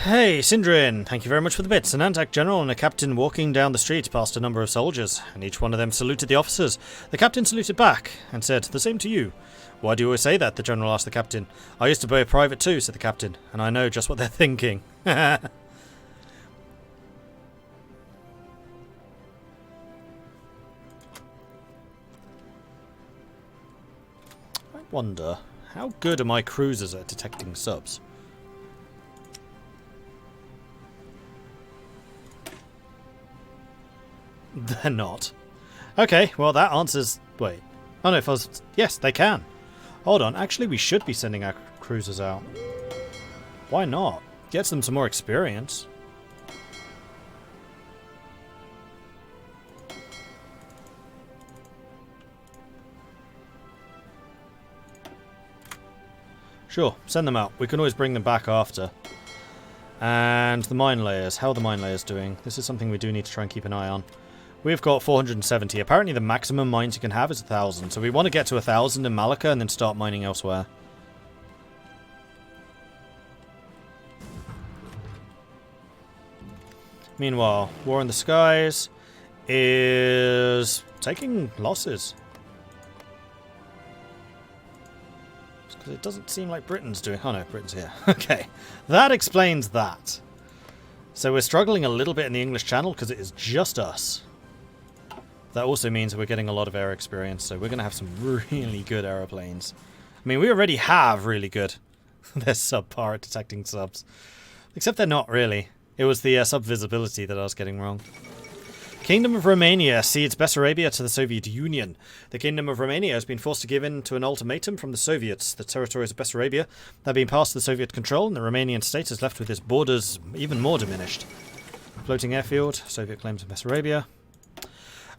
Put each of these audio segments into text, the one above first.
Hey, Sindrin! Thank you very much for the bits. An Anzac general and a captain walking down the street past a number of soldiers, and each one of them saluted the officers. The captain saluted back, and said, "The same to you." "Why do you always say that?" the general asked the captain. "I used to be a private too," said the captain, "and I know just what they're thinking." I wonder, how good are my cruisers at detecting subs? They're not. Okay, well that answers... Wait. Oh no, if I was... Yes, they can. Hold on, actually we should be sending our cruisers out. Why not? Gets them some more experience. Sure, send them out. We can always bring them back after. And the mine layers. How are the mine layers doing? This is something we do need to try and keep an eye on. We've got 470. Apparently the maximum mines you can have is 1,000. So we want to get to 1,000 in Malacca and then start mining elsewhere. Meanwhile, War in the Skies is taking losses. Because it doesn't seem like Britain's doing... Oh no, Britain's here. Okay, that explains that. So we're struggling a little bit in the English Channel because it is just us. That also means we're getting a lot of air experience, so we're going to have some really good aeroplanes. I mean, we already have really good. They're subpar at detecting subs. Except they're not really. It was the sub-visibility that I was getting wrong. Kingdom of Romania cedes Bessarabia to the Soviet Union. The Kingdom of Romania has been forced to give in to an ultimatum from the Soviets. The territories of Bessarabia have been passed to the Soviet control, and the Romanian state is left with its borders even more diminished. Floating airfield, Soviet claims of Bessarabia.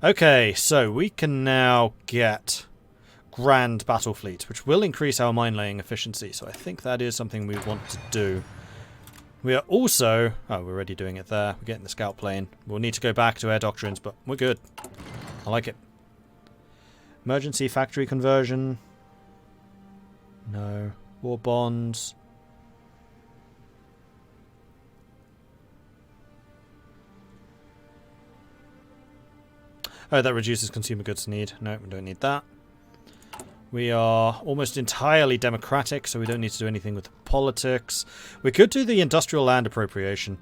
Okay, so we can now get Grand Battle Fleet, which will increase our mine-laying efficiency, so I think that is something we want to do. We are also... Oh, we're already doing it there. We're getting the scout plane. We'll need to go back to air doctrines, but we're good. I like it. Emergency factory conversion. No. War bonds. Oh, that reduces consumer goods need. No, we don't need that. We are almost entirely democratic, so we don't need to do anything with politics. We could do the industrial land appropriation.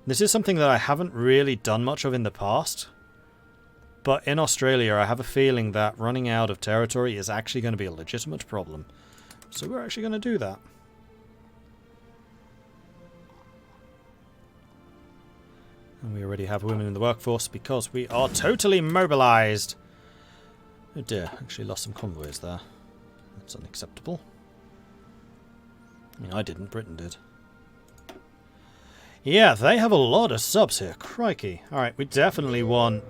This is something that I haven't really done much of in the past. But in Australia, I have a feeling that running out of territory is actually going to be a legitimate problem. So we're actually going to do that. And we already have women in the workforce because we are totally mobilized. Oh dear, actually lost some convoys there. That's unacceptable. I mean, I didn't, Britain did. Yeah, they have a lot of subs here. Crikey. Alright, we definitely want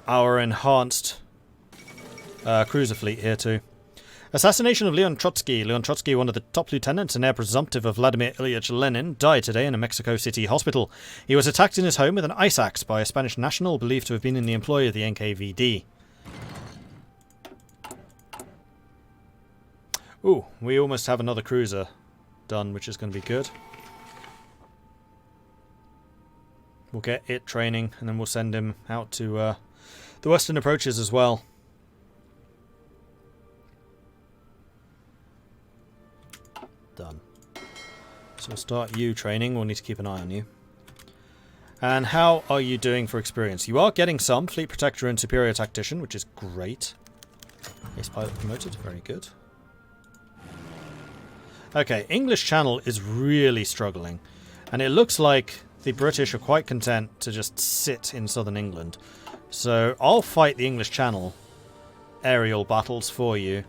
our enhanced cruiser fleet here too. Assassination of Leon Trotsky. Leon Trotsky, one of the top lieutenants and heir presumptive of Vladimir Ilyich Lenin, died today in a Mexico City hospital. He was attacked in his home with an ice axe by a Spanish national believed to have been in the employ of the NKVD. Ooh, we almost have another cruiser done, which is going to be good. We'll get it training, and then we'll send him out to the western approaches as well. Done. So we'll start you training. We'll need to keep an eye on you. And how are you doing for experience? You are getting some. Fleet Protector and Superior Tactician, which is great. Ace Pilot promoted. Very good. Okay, English Channel is really struggling. And it looks like the British are quite content to just sit in southern England. So I'll fight the English Channel aerial battles for you.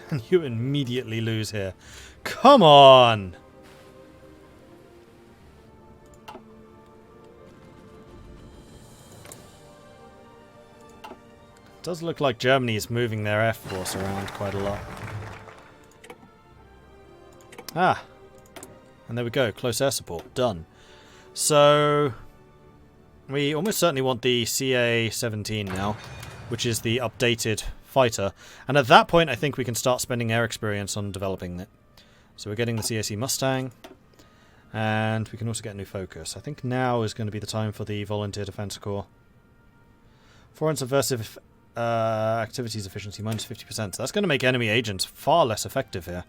And you immediately lose here. Come on! It does look like Germany is moving their air force around quite a lot. Ah! And there we go. Close air support. Done. So we almost certainly want the CA-17 now, which is the updated fighter. And at that point, I think we can start spending air experience on developing it. So we're getting the CAC Mustang. And we can also get a new focus. I think now is going to be the time for the Volunteer Defence Corps. Foreign subversive activities efficiency minus 50%. So that's going to make enemy agents far less effective here.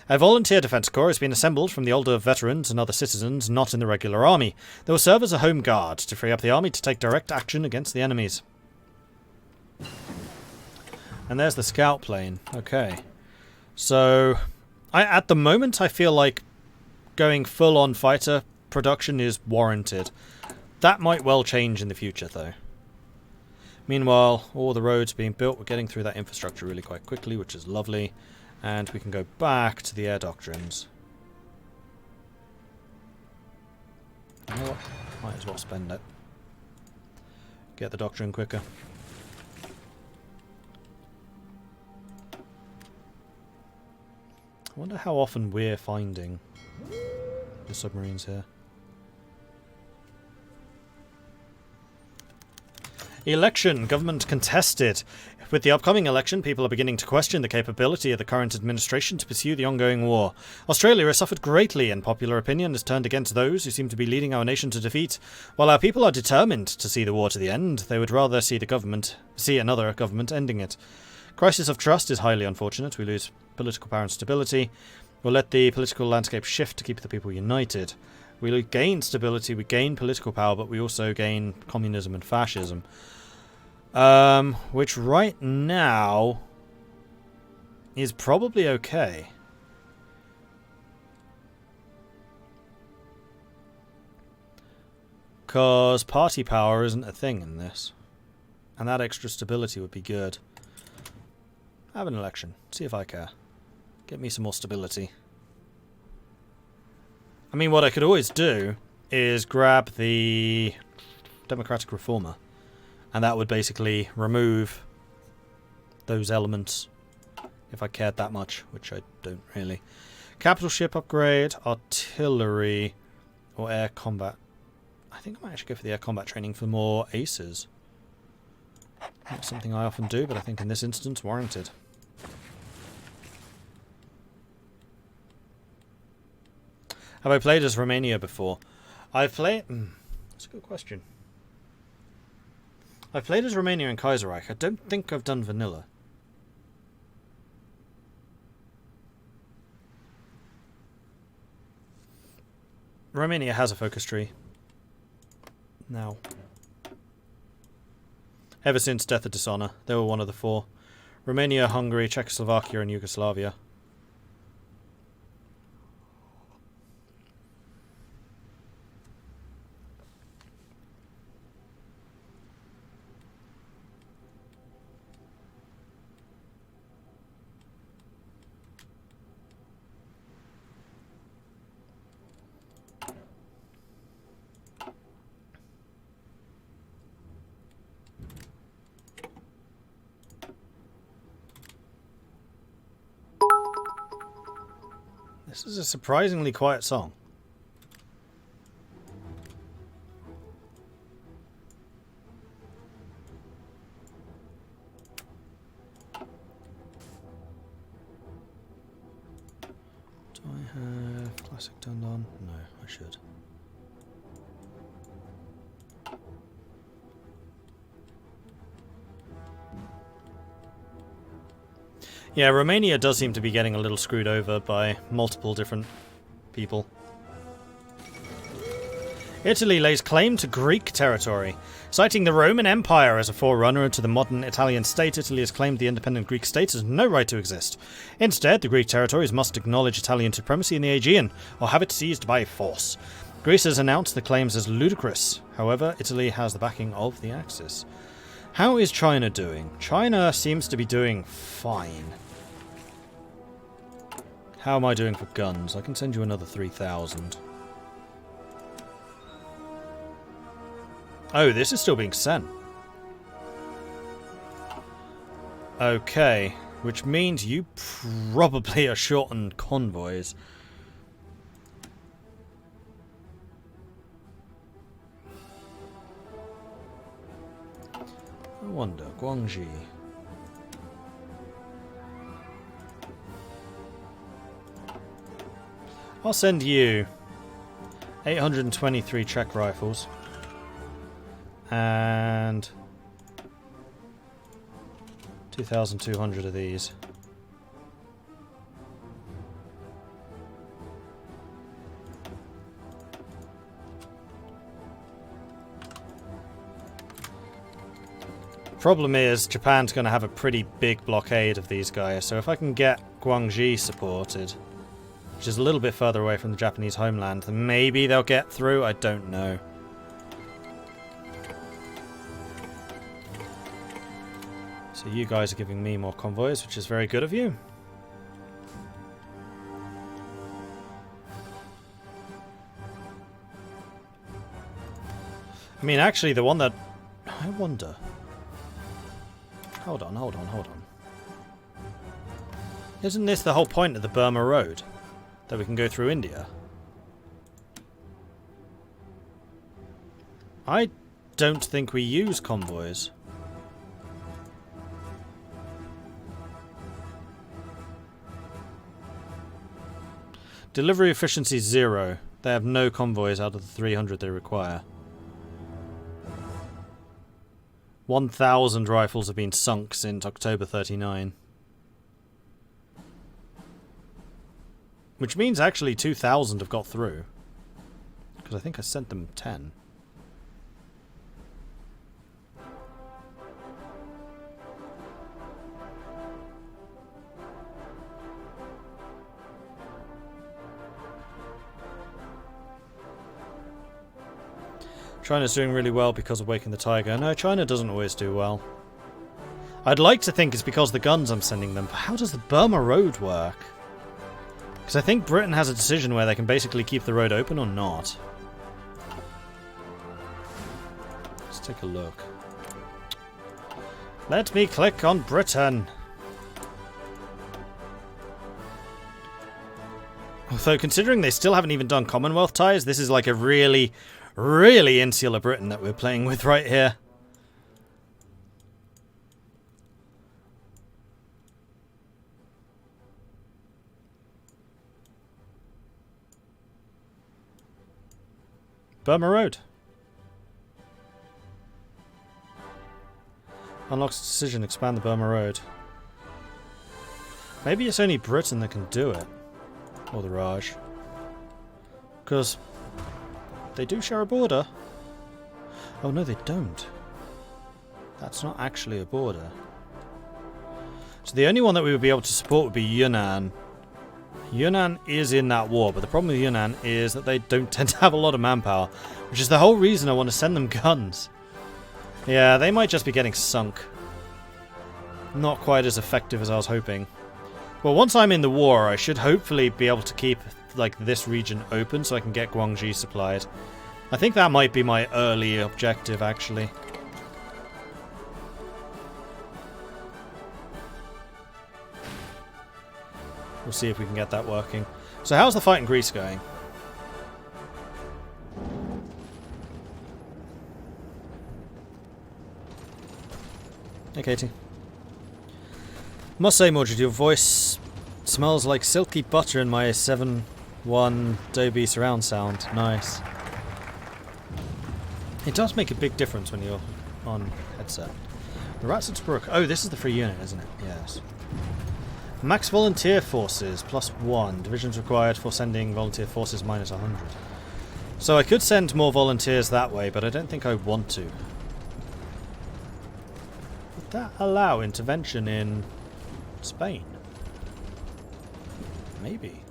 A volunteer defence corps has been assembled from the older veterans and other citizens not in the regular army. They will serve as a home guard to free up the army to take direct action against the enemies. And there's the scout plane. Okay. So, at the moment I feel like going full-on fighter production is warranted. That might well change in the future though. Meanwhile, all the roads being built, we're getting through that infrastructure really quite quickly, which is lovely. And we can go back to the air doctrines. You know what? Might as well spend it. Get the doctrine quicker. I wonder how often we're finding the submarines here. Election. Government contested. With the upcoming election, people are beginning to question the capability of the current administration to pursue the ongoing war. Australia has suffered greatly, and popular opinion has turned against those who seem to be leading our nation to defeat. While our people are determined to see the war to the end, they would rather see another government ending it. Crisis of trust is highly unfortunate. We lose political power and stability. We'll let the political landscape shift to keep the people united. We gain stability, we gain political power, but we also gain communism and fascism. Which right now is probably okay. Because party power isn't a thing in this. And that extra stability would be good. Have an election. See if I care. Get me some more stability. I mean, what I could always do is grab the Democratic Reformer. And that would basically remove those elements if I cared that much, which I don't really. Capital ship upgrade, artillery, or air combat. I think I might actually go for the air combat training for more aces. Not something I often do, but I think in this instance warranted. Have I played as Romania before? I've played... That's a good question. I've played as Romania and Kaiserreich. I don't think I've done vanilla. Romania has a focus tree. Now. Ever since Death of Dishonor, they were one of the four. Romania, Hungary, Czechoslovakia and Yugoslavia. This is a surprisingly quiet song. Do I have classic turned on? No, I should. Yeah, Romania does seem to be getting a little screwed over by multiple different people. Italy lays claim to Greek territory. Citing the Roman Empire as a forerunner to the modern Italian state, Italy has claimed the independent Greek state has no right to exist. Instead, the Greek territories must acknowledge Italian supremacy in the Aegean, or have it seized by force. Greece has announced the claims as ludicrous. However, Italy has the backing of the Axis. How is China doing? China seems to be doing fine. How am I doing for guns? I can send you another 3,000. Oh, this is still being sent. Okay, which means you probably are short on convoys. I wonder, Guangxi. I'll send you 823 Czech rifles and 2,200 of these. Problem is, Japan's going to have a pretty big blockade of these guys, so if I can get Guangxi supported, which is a little bit further away from the Japanese homeland, then maybe they'll get through, I don't know. So you guys are giving me more convoys, which is very good of you. I mean, actually, the one that... I wonder... Hold on. Isn't this the whole point of the Burma Road? That we can go through India? I don't think we use convoys. Delivery efficiency 0. They have no convoys out of the 300 they require. 1,000 rifles have been sunk since October 39. Which means actually 2,000 have got through. Because I think I sent them 10. China's doing really well because of Waking the Tiger. No, China doesn't always do well. I'd like to think it's because of the guns I'm sending them, but how does the Burma Road work? Because I think Britain has a decision where they can basically keep the road open or not. Let's take a look. Let me click on Britain. Although, considering they still haven't even done Commonwealth ties, this is like a really insular Britain that we're playing with right here. Burma Road. Unlocks decision, expand the Burma Road. Maybe it's only Britain that can do it. Or the Raj. Because they do share a border. Oh no, they don't. That's not actually a border. So the only one that we would be able to support would be Yunnan. Yunnan is in that war, but the problem with Yunnan is that they don't tend to have a lot of manpower, which is the whole reason I want to send them guns. Yeah, they might just be getting sunk. Not quite as effective as I was hoping. Well, once I'm in the war, I should hopefully be able to keep like this region open so I can get Guangxi supplied. I think that might be my early objective, actually. We'll see if we can get that working. So how's the fight in Greece going? Hey, Katie. Must say, Mordred, your voice smells like silky butter in my 7.1 Dolby surround sound. Nice. It does make a big difference when you're on headset. The Ratzersbrook. Oh, this is the free unit, isn't it? Yes. Max volunteer forces +1. Divisions required for sending volunteer forces -100. So I could send more volunteers that way, but I don't think I want to. Would that allow intervention in Spain? Maybe.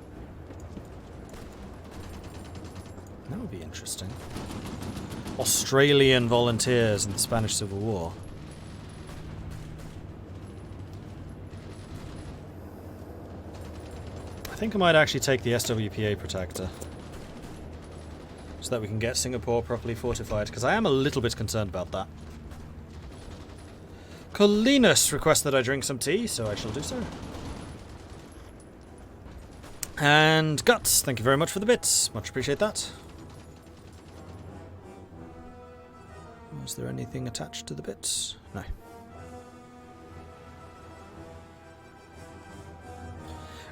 That would be interesting. Australian volunteers in the Spanish Civil War. I think I might actually take the SWPA protector so that we can get Singapore properly fortified, because I am a little bit concerned about that. Colinus requests that I drink some tea, so I shall do so. And Guts, thank you very much for the bits. Much appreciate that. Is there anything attached to the bits? No.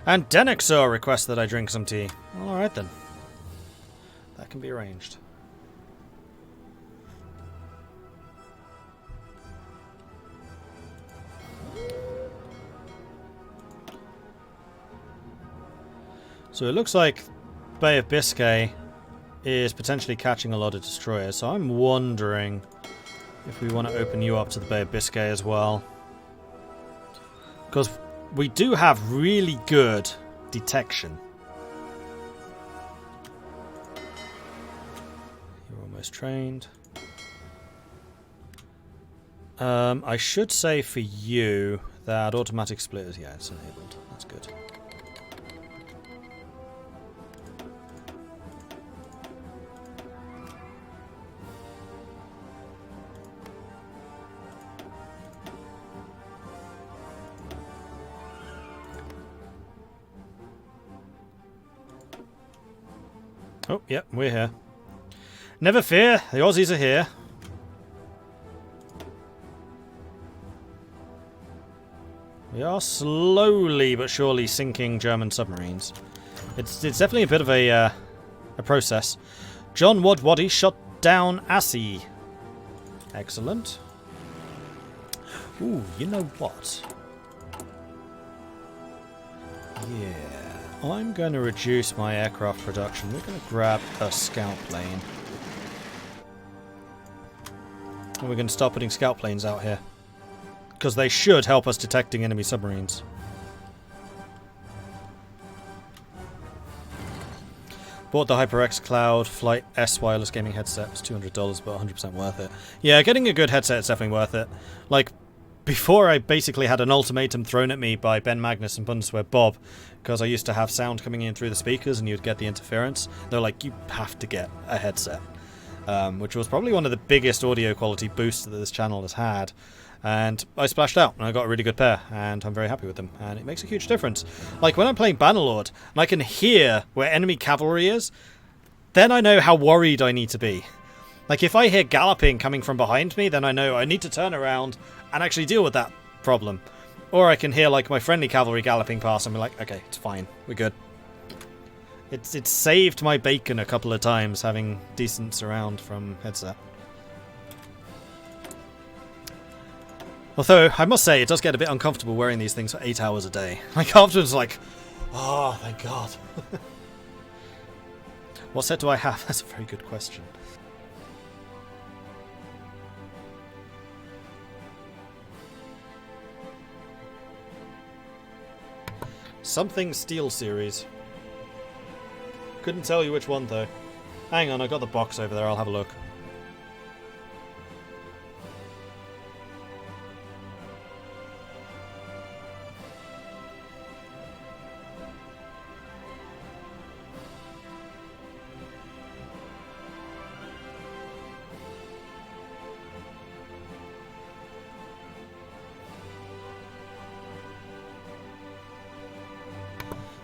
And Denexor requests that I drink some tea. Well, alright then. That can be arranged. So it looks like Bay of Biscay is potentially catching a lot of destroyers, so I'm wondering if we want to open you up to the Bay of Biscay as well. Because we do have really good detection. You're almost trained. I should say for you that automatic splitters, yeah, it's enabled. That's good. Oh, yep, we're here. Never fear, the Aussies are here. We are slowly but surely sinking German submarines. It's definitely a bit of a process. John Wadwaddy shot down Assy. Excellent. Ooh, you know what? Yeah. I'm going to reduce my aircraft production. We're going to grab a scout plane. And we're going to start putting scout planes out here. Because they should help us detecting enemy submarines. Bought the HyperX Cloud Flight S wireless gaming headset. It's $200, but 100% worth it. Yeah, getting a good headset is definitely worth it. Like, before I basically had an ultimatum thrown at me by Ben Magnus and Bundeswehr Bob, because I used to have sound coming in through the speakers and you'd get the interference. They're like, you have to get a headset. Which was probably one of the biggest audio quality boosts that this channel has had. And I splashed out and I got a really good pair and I'm very happy with them. And it makes a huge difference. Like when I'm playing Bannerlord and I can hear where enemy cavalry is, then I know how worried I need to be. Like if I hear galloping coming from behind me, then I know I need to turn around and actually deal with that problem. Or I can hear like my friendly cavalry galloping past and be like, okay, it's fine, we're good. It's saved my bacon a couple of times having decent surround from headset. Although, I must say, it does get a bit uncomfortable wearing these things for 8 hours a day. Like afterwards, like, oh, thank God. What set do I have? That's a very good question. Something Steel series. Couldn't tell you which one though. Hang on, I got the box over there, I'll have a look.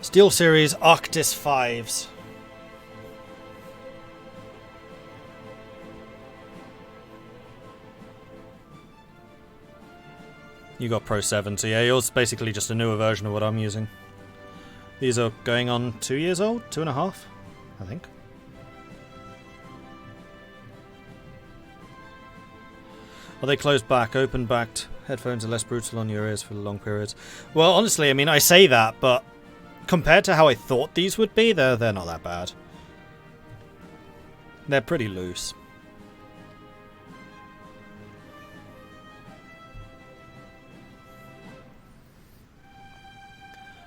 Steel Series Arctis 5s. You got Pro 7, so yeah, yours basically just a newer version of what I'm using. These are going on 2 years old? 2.5, I think. Well, they closed back, open backed. Headphones are less brutal on your ears for long periods. Well, honestly, I mean, I say that, but compared to how I thought these would be, they're not that bad. They're pretty loose.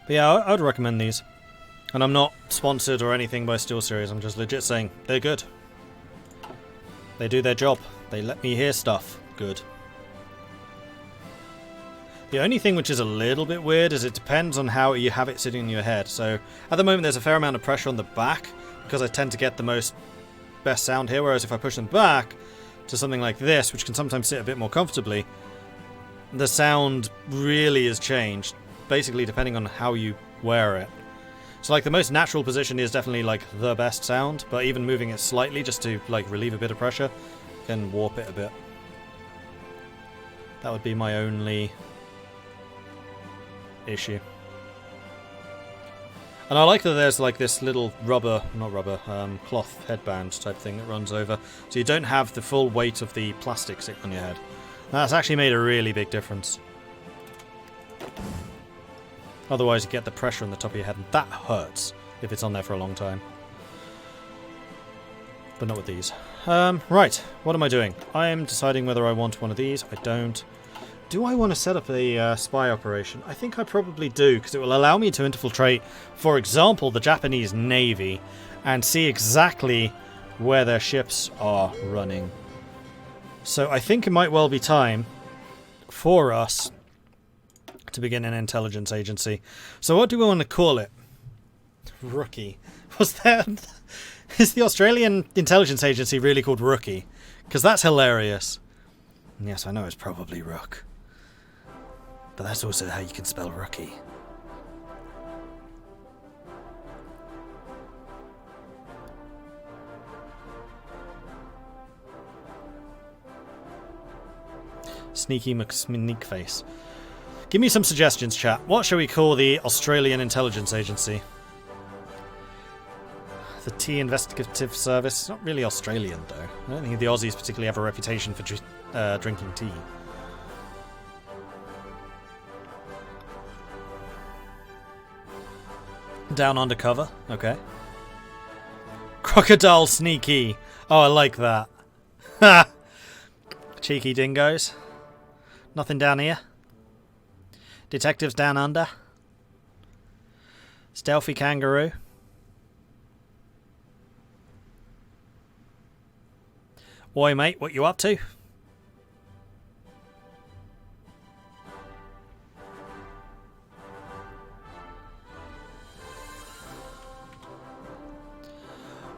But yeah, I would recommend these. And I'm not sponsored or anything by SteelSeries, I'm just legit saying they're good. They do their job. They let me hear stuff. Good. The only thing which is a little bit weird is it depends on how you have it sitting in your head. So at the moment there's a fair amount of pressure on the back because I tend to get the best sound here, whereas if I push them back to something like this, which can sometimes sit a bit more comfortably, the sound really is changed, basically depending on how you wear it. So like the most natural position is definitely like the best sound, but even moving it slightly just to like relieve a bit of pressure can warp it a bit. That would be my only issue. And I like that there's like this little cloth headband type thing that runs over, so you don't have the full weight of the plastic sitting on your head. That's actually made a really big difference. Otherwise you get the pressure on the top of your head, and that hurts if it's on there for a long time. But not with these. Right, what am I doing? I am deciding whether I want one of these. I don't. Do I want to set up a spy operation? I think I probably do, because it will allow me to infiltrate, for example, the Japanese Navy, and see exactly where their ships are running. So I think it might well be time for us to begin an intelligence agency. So what do we want to call it? Rookie. Was that... Is the Australian intelligence agency really called Rookie? Because that's hilarious. Yes, I know it's probably Rook. But that's also how you can spell rookie. Sneaky McSneakface. Give me some suggestions, chat. What shall we call the Australian Intelligence Agency? The Tea Investigative Service. It's not really Australian, though. I don't think the Aussies particularly have a reputation for drinking tea. Down undercover. Okay. Crocodile Sneaky. Oh, I like that. Ha! Cheeky dingoes. Nothing down here. Detectives down under. Stealthy kangaroo. Oi, mate, what you up to?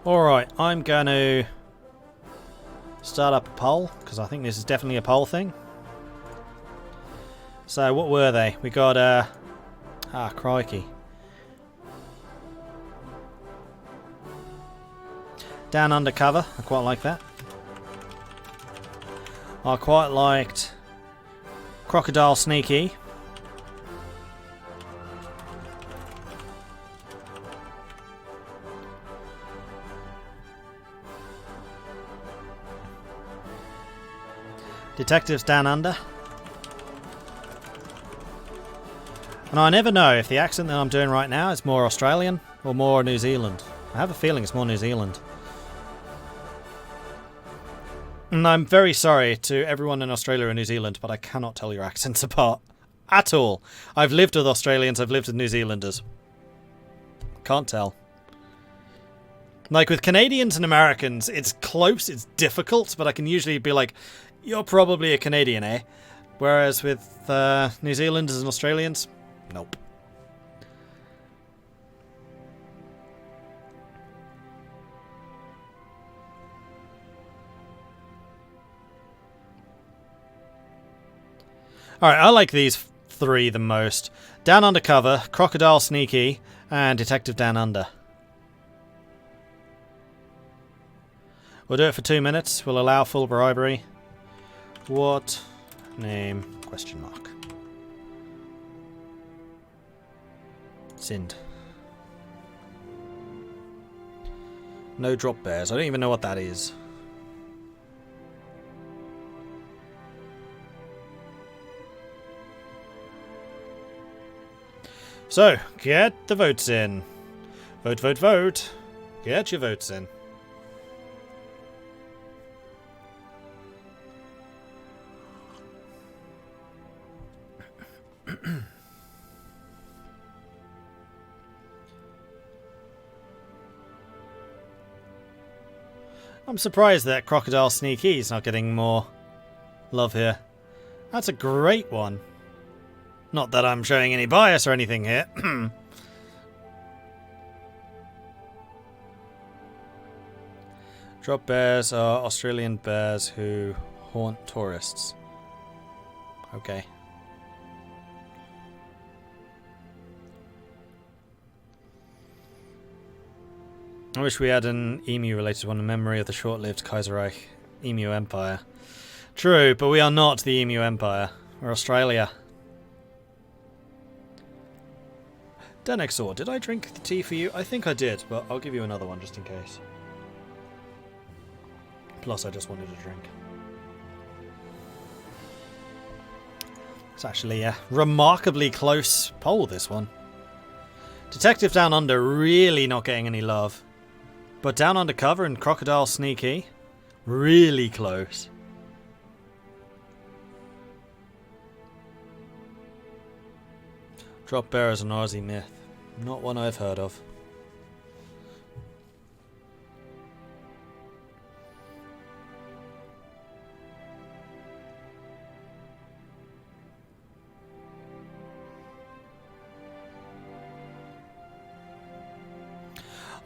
Alright, I'm going to start up a poll, because I think this is definitely a poll thing. So, what were they? We got, crikey. Down undercover, I quite like that. I quite liked Crocodile Sneaky. Detectives Down Under. And I never know if the accent that I'm doing right now is more Australian or more New Zealand. I have a feeling it's more New Zealand. And I'm very sorry to everyone in Australia and New Zealand, but I cannot tell your accents apart. At all. I've lived with Australians, I've lived with New Zealanders. Can't tell. Like with Canadians and Americans, it's close, it's difficult, but I can usually be like, you're probably a Canadian, eh? Whereas with New Zealanders and Australians, nope. Alright, I like these three the most. Down Undercover, Crocodile Sneaky, and Detective Down Under. We'll do it for 2 minutes. We'll allow full bribery. What name? Question mark. Sind. No drop bears. I don't even know what that is. So, get the votes in. Vote, vote, vote. Get your votes in. I'm surprised that Crocodile Sneaky is not getting more love here. That's a great one. Not that I'm showing any bias or anything here. Drop bears are Australian bears who haunt tourists. Okay. I wish we had an emu-related one in memory of the short-lived Kaiserreich Emu Empire. True, but we are not the Emu Empire. We're Australia. Denexor, did I drink the tea for you? I think I did, but I'll give you another one just in case. Plus, I just wanted a drink. It's actually a remarkably close poll, this one. Detective Down Under really not getting any love. But Down Under Cover and Crocodile Sneaky, really close. Drop Bear is an Aussie myth. Not one I've heard of.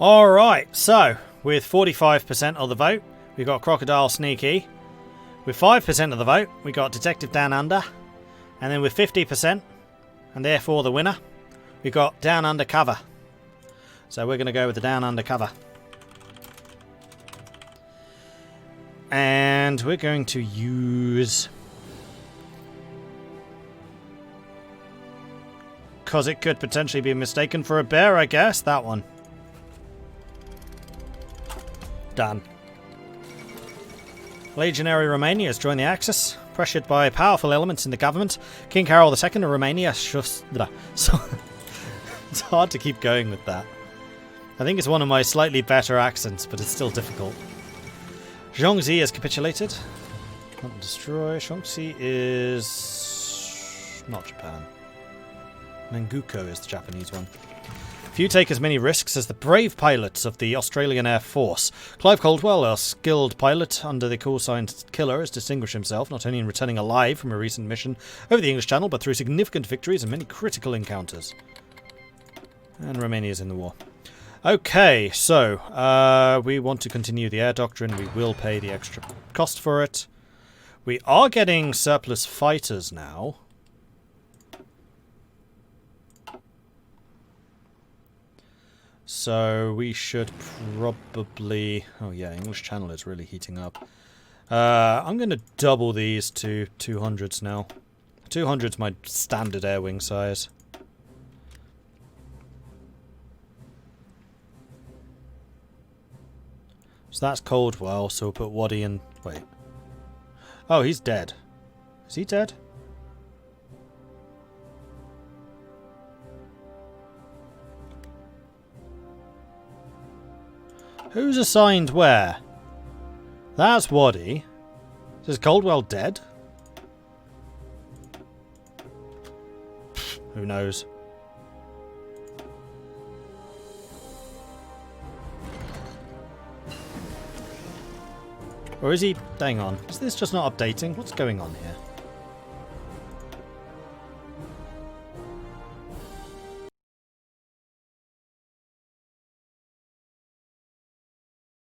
Alright, so with 45% of the vote, we got Crocodile Sneaky. With 5% of the vote, we got Detective Down Under. And then with 50%, and therefore the winner, we got Down Under Cover. So we're going to go with the Down Under Cover. And we're going to use... because it could potentially be mistaken for a bear, I guess. That one. Done. Legionary Romania has joined the Axis. Pressured by powerful elements in the government, King Carol II of Romania it's hard to keep going with that. I think it's one of my slightly better accents, but it's still difficult. Zhongzi has capitulated. Can't destroy. Zhongzi is... not Japan. Manguko is the Japanese one. Few take as many risks as the brave pilots of the Australian Air Force. Clive Caldwell, a skilled pilot under the call sign Killer, has distinguished himself not only in returning alive from a recent mission over the English Channel, but through significant victories and many critical encounters. And Romania's in the war. Okay, so we want to continue the air doctrine. We will pay the extra cost for it. We are getting surplus fighters now. So we should probably... oh yeah, English Channel is really heating up. I'm going to double these to 200s now. 200's my standard air wing size. So that's Coldwell, so we'll put Waddy in... wait. Oh, he's dead. Is he dead? Who's assigned where? That's Waddy. Is Coldwell dead? Who knows? Or is he... hang on. Is this just not updating? What's going on here?